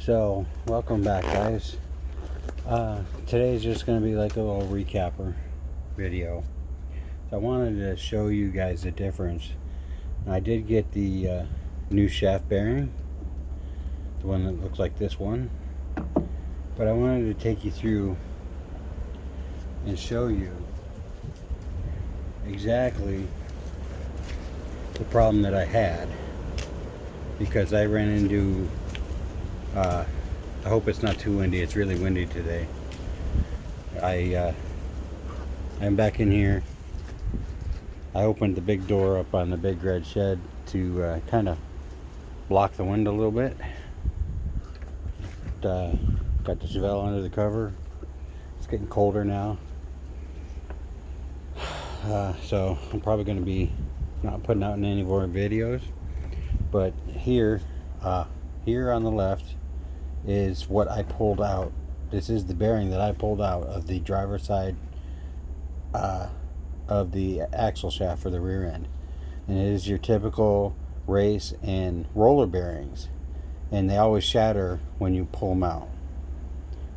So, welcome back, guys. Today's just going to be like a little recapper video. So I wanted to show you guys the difference. I did get the new shaft bearing, the one that looks like this one, but I wanted to take you through and show you exactly the problem that I had, because I ran into I hope it's not too windy. It's really windy today. I'm back in here. I opened the big door up on the big red shed to kind of block the wind a little bit. Got the Chevelle under the cover. It's getting colder now. So I'm probably going to be not putting out any more videos. But here on the left is what I pulled out. This is the bearing that I pulled out of the driver's side of the axle shaft for the rear end, and it is your typical race and roller bearings, and they always shatter when you pull them out.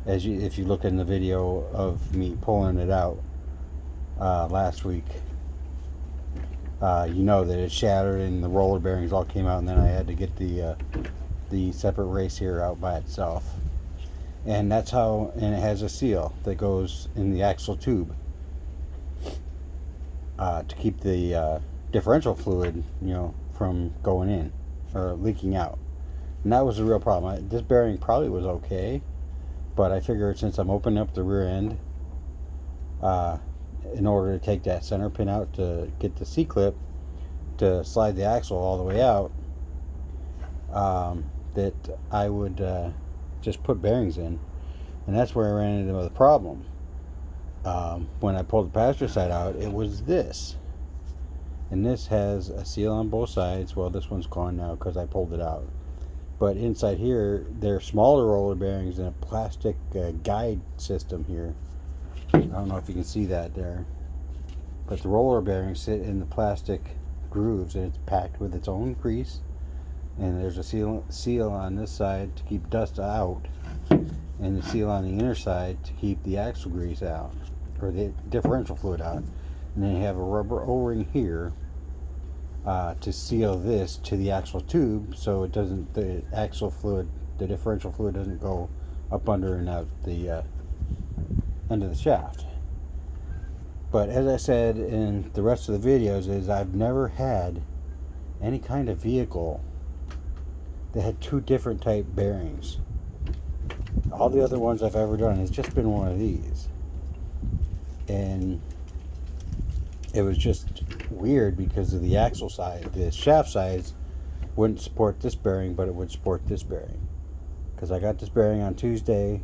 If you look in the video of me pulling it out last week, you know that it shattered and the roller bearings all came out, and then I had to get the separate race here out by itself. And that's how, and it has a seal that goes in the axle tube to keep the differential fluid, from going in or leaking out. And that was a real problem. This bearing probably was okay, but I figured since I'm opening up the rear end, in order to take that center pin out to get the C-clip to slide the axle all the way out, that I would just put bearings in. And that's where I ran into the problem. When I pulled the passenger side out, it was this. And this has a seal on both sides. Well, this one's gone now because I pulled it out. But inside here, they're smaller roller bearings and a plastic guide system here. I don't know if you can see that there. But the roller bearings sit in the plastic grooves, and it's packed with its own grease. And there's a seal on this side to keep dust out, and the seal on the inner side to keep the axle grease out, or the differential fluid out. And then you have a rubber O-ring here to seal this to the axle tube, so it doesn't, the differential fluid doesn't go up under and out the end of the shaft. But as I said in the rest of the videos, is I've never had any kind of vehicle that had two different type bearings. All the other ones I've ever done has just been one of these. And it was just weird because of the axle side. The shaft sides wouldn't support this bearing, but it would support this bearing. Because I got this bearing on Tuesday,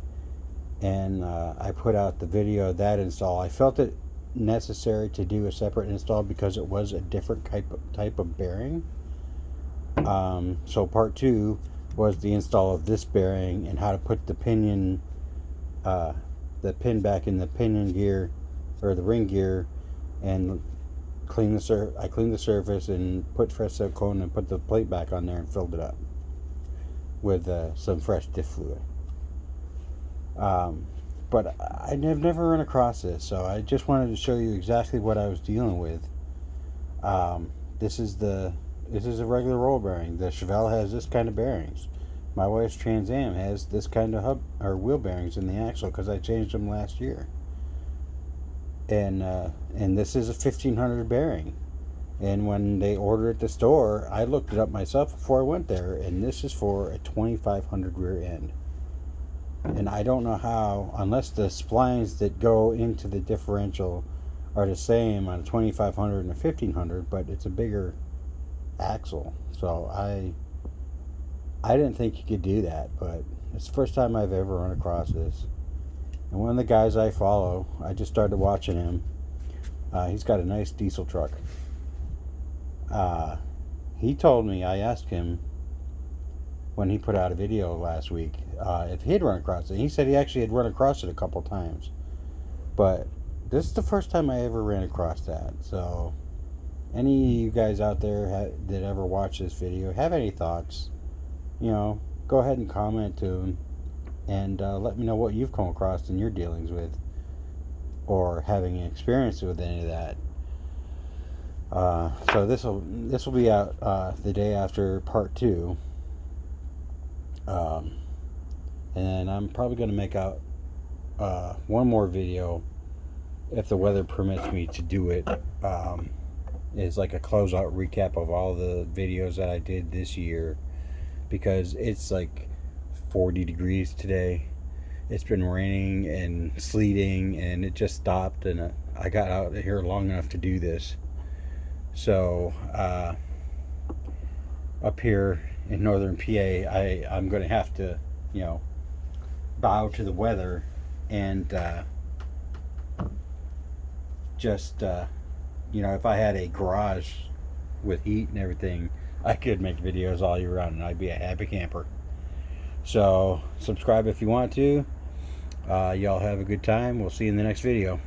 and I put out the video of that install. I felt it necessary to do a separate install because it was a different type of bearing. So part 2 was the install of this bearing and how to put the pinion, the pin back in the pinion gear or the ring gear, and I cleaned the surface and put fresh silicone and put the plate back on there and filled it up with some fresh diff fluid. But I've never run across this, so I just wanted to show you exactly what I was dealing with. This is a regular roll bearing. The Chevelle has this kind of bearings. My wife's Trans Am has this kind of hub or wheel bearings in the axle because I changed them last year. And this is a 1500 bearing. And when they order at the store, I looked it up myself before I went there, and this is for a 2500 rear end. And I don't know how, unless the splines that go into the differential are the same on a 2500 and a 1500, but it's a bigger axle. So I didn't think you could do that, but it's the first time I've ever run across this. And one of the guys I follow, I just started watching him. He's got a nice diesel truck. He told me, I asked him when he put out a video last week if he'd run across it. He said he actually had run across it a couple times, but this is the first time I ever ran across that. So any of you guys out there that ever watch this video have any thoughts, go ahead and comment to, and let me know what you've come across in your dealings with, or having an experience with any of that. So this will be out the day after part 2, and I'm probably going to make out one more video if the weather permits me to do it. Is like a closeout recap of all the videos that I did this year, because it's like 40 degrees today. It's been raining and sleeting, and it just stopped, and I got out here long enough to do this. So up here in northern PA, I'm going to have to, bow to the weather and just if I had a garage with heat and everything, I could make videos all year round and I'd be a happy camper. So subscribe if you want to. Y'all have a good time. We'll see you in the next video.